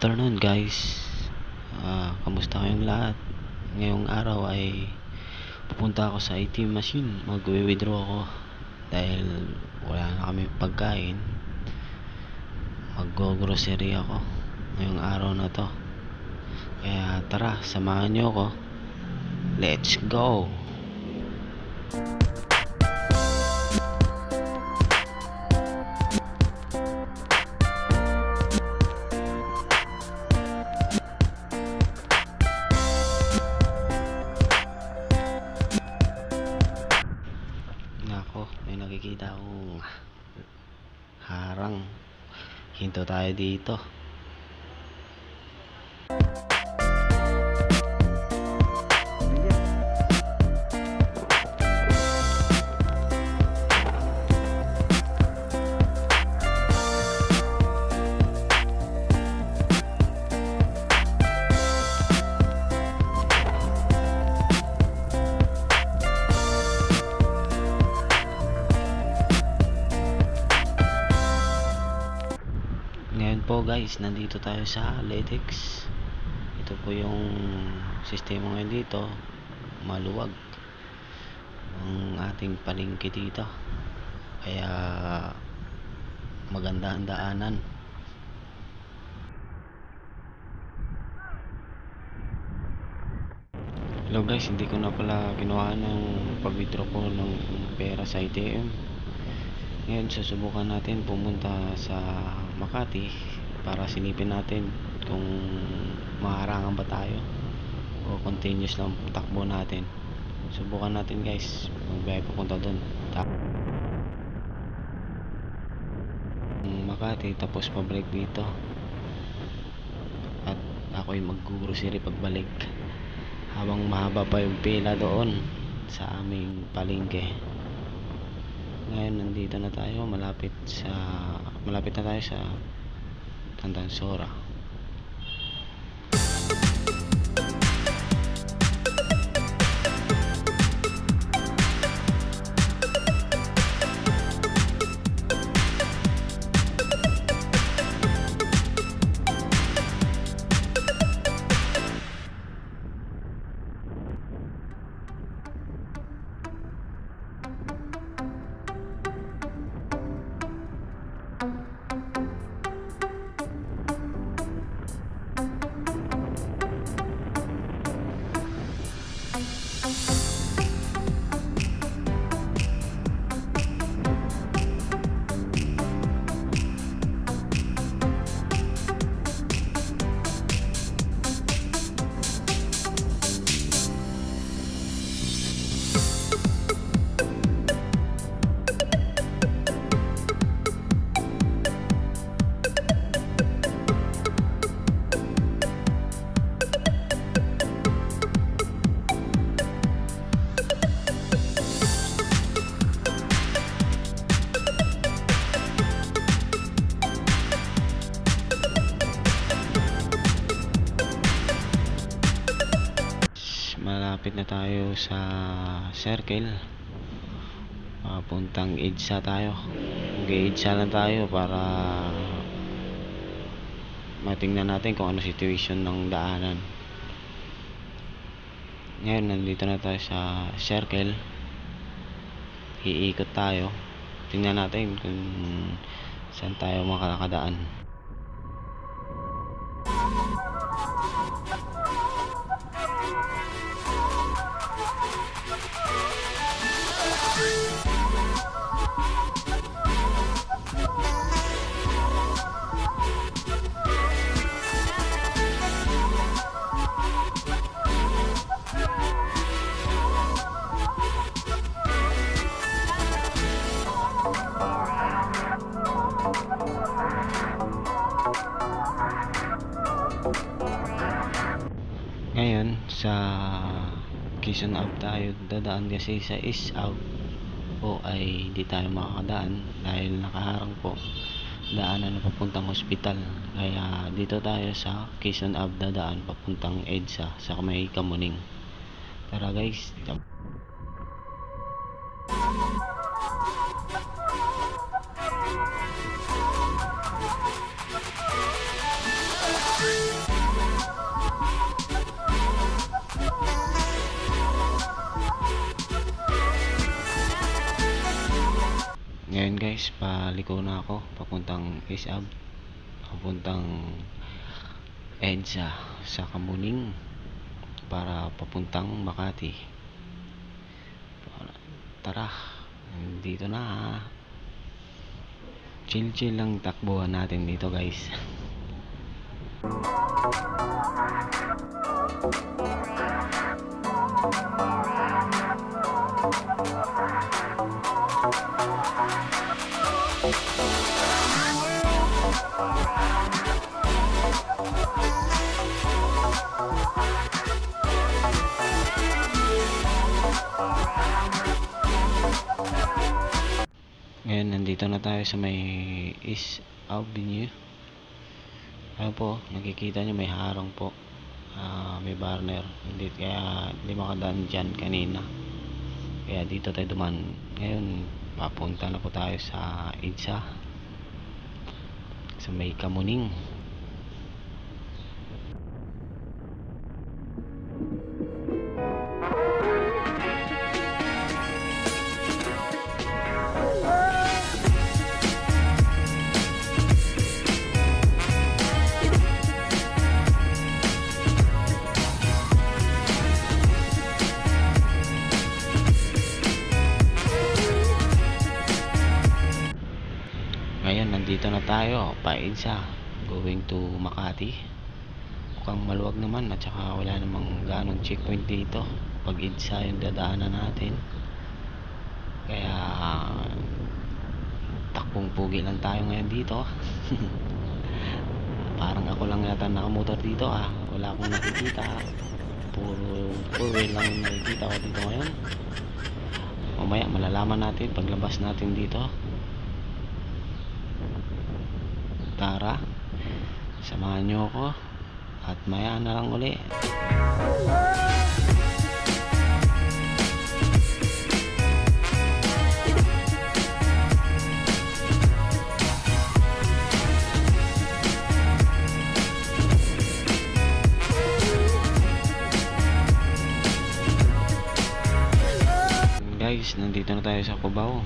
afternoon guys. Kamusta kayong lahat? Ngayong araw ay pupunta ako sa ATM machine. Mag-withdraw ako dahil wala na kami pagkain. Mag-grocery ako ngayong araw na to. Kaya tara, samahan nyo ako. Let's go! Nako, may nakikita akong harang. Hinto tayo dito. Ngayon po guys, nandito tayo sa Letex. Ito po yung sistema ngayon dito. Maluwag ang ating palengke dito, kaya maganda ang daanan. Hello guys, hindi ko na pala ginawa ng pag-withdraw ko ng pera sa ATM. Ngayon susubukan natin pumunta sa Makati para silipin natin kung maharangan ba tayo o continuous lang takbo natin. Subukan natin guys, magbiyahe papunta doon Makati, tapos pabalik dito at ako'y mag-grocery pagbalik habang mahaba pa yung pila doon sa aming palengke. Ngayon nandito na tayo, malapit na tayo sa Tandansora. Malapit na tayo sa circle, papuntang EDSA tayo. Mag-EDSA lang tayo para matingnan natin kung ano situation ng daanan. Ngayon nandito na tayo sa circle, iikot tayo, tingnan natin kung saan tayo makakadaan. Ngayon sa Quezon Ave tayo dadaan kasi sa East Ave po ay hindi tayo makakadaan dahil nakaharang po daanan na papuntang hospital. Kaya dito tayo sa Quezon Ave dadaan papuntang EDSA sa may Kamuning. Tara guys. naliko na ako papuntang Isab, papuntang EDSA sa Kamuning para papuntang Makati. Tara, dito na. Chill lang takbuhan natin dito, guys. Ngayon, nandito na tayo sa may East Avenue. Ayun po, nakikita nyo may harang po. May barner. Hindi makadaan dyan kanina. Kaya dito tayo duman. Ngayon, papunta na po tayo sa EDSA, sa may Kamuning. Ngayon, nandito na tayo pa EDSA, going to Makati. Mukhang maluwag naman at saka wala namang ganong checkpoint dito pag EDSA yung dadaanan natin. Kaya takbong pugi lang tayo ngayon dito. Parang ako lang yata nakamotor dito, wala akong nakikita. Puro four wheel lang yung nakikita ko dito ngayon. Mamaya malalaman natin paglabas natin dito. Tara, samahan nyo ako at maya na lang uli. Guys, nandito na tayo sa Cubao,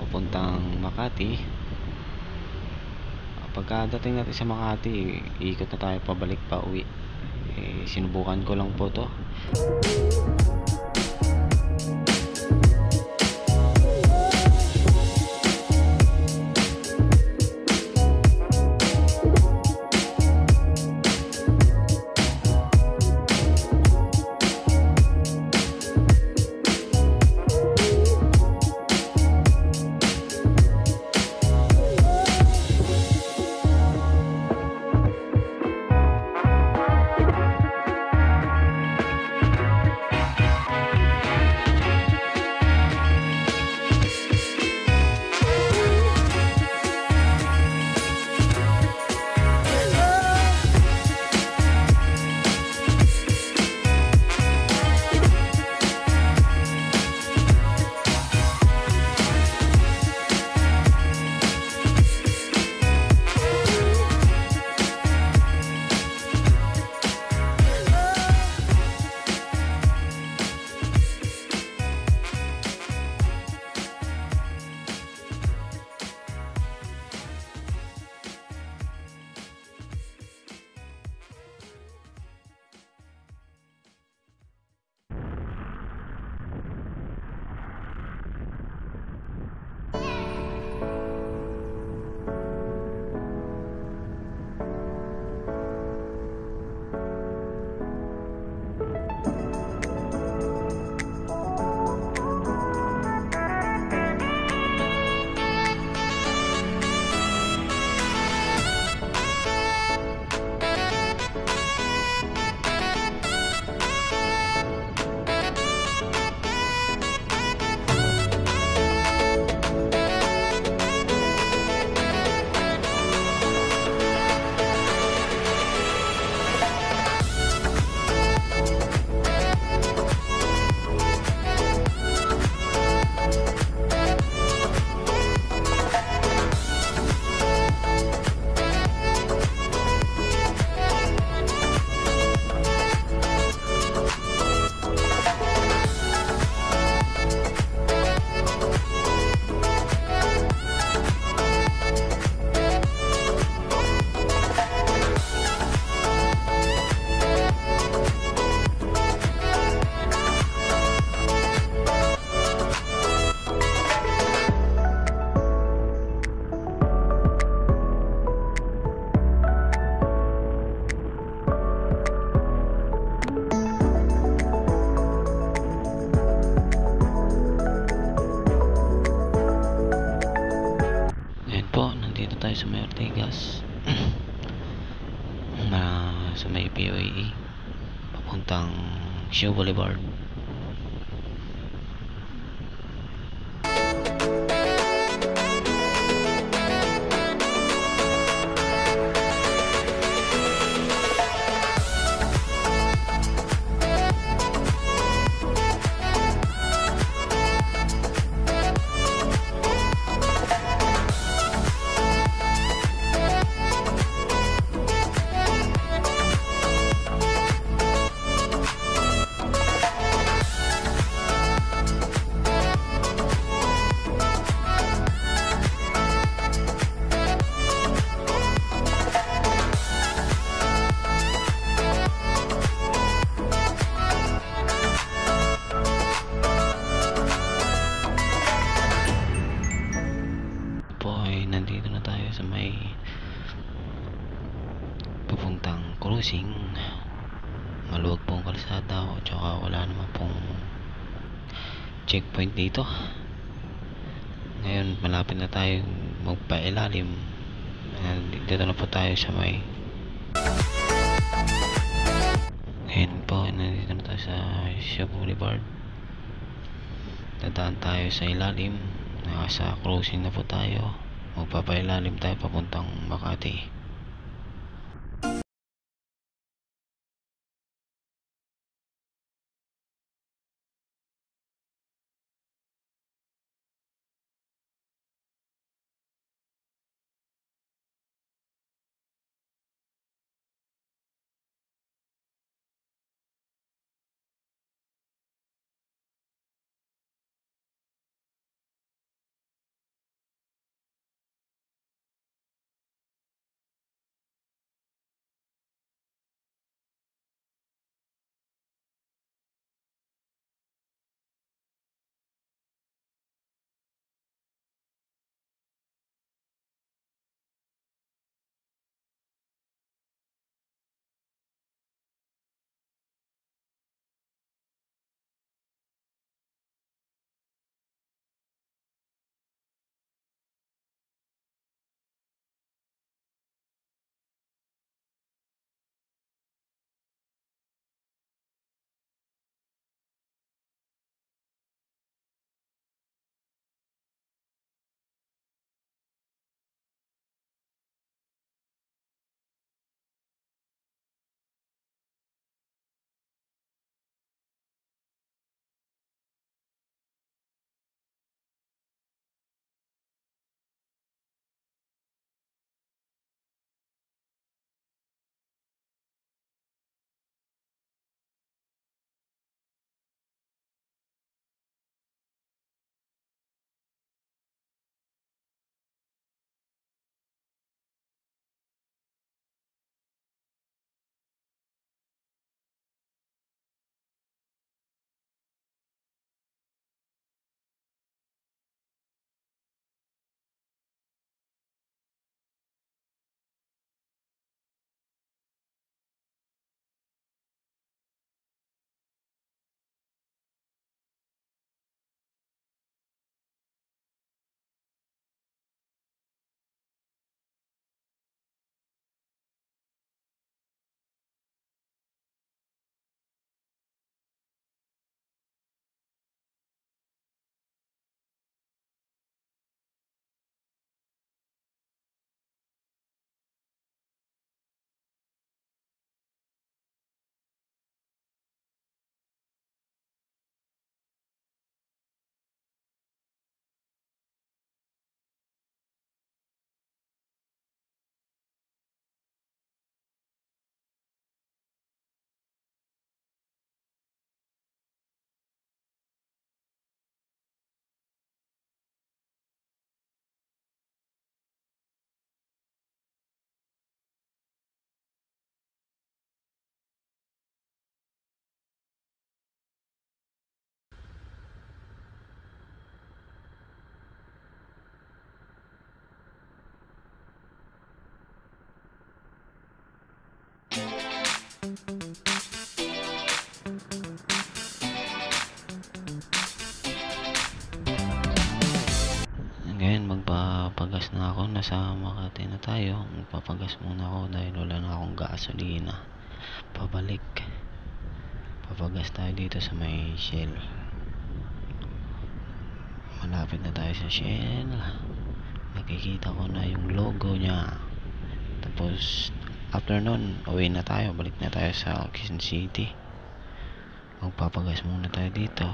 papuntang Makati. Pagkadating natin sa Makati, ikot na tayo pabalik pa uwi. Sinubukan ko lang po to. tayo sa may Ortigas na sa may POAE papuntang Shaw Boulevard. Nandito na tayo sa may papuntang cruising. Maluwag pong kalsada at saka wala naman pong checkpoint dito. Ngayon malapit na tayo magpailalim. Dito na po tayo sa may ngayon po nandito na tayo sa Shaw Boulevard. Dadaan tayo sa ilalim. Nasa cruising na po tayo. Magpapailalim tayo papuntang Makati. Ngayon magpapagas na ako, nasa Makati na tayo, magpapagas muna ako dahil wala na akong gasolina pabalik. Papagas tayo dito sa may Shell. Malapit na tayo sa Shell. Nakikita ko na yung logo niya. Tapos after nun, uwi na tayo, balik na tayo sa Quezon City. Magpapagas muna tayo dito.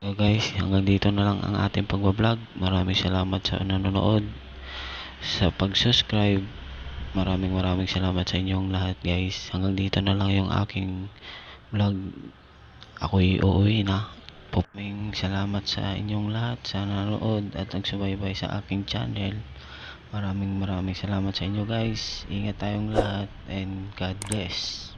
So guys, hanggang dito na lang ang ating pagbablog. Maraming salamat sa nanonood, sa pag-subscribe. Maraming salamat sa inyong lahat guys. Hanggang dito na lang yung aking vlog. Ako'y uuwi na. Maraming salamat sa inyong lahat sa nanonood at nagsubaybay sa aking channel. Maraming salamat sa inyo guys. Ingat tayong lahat and God bless.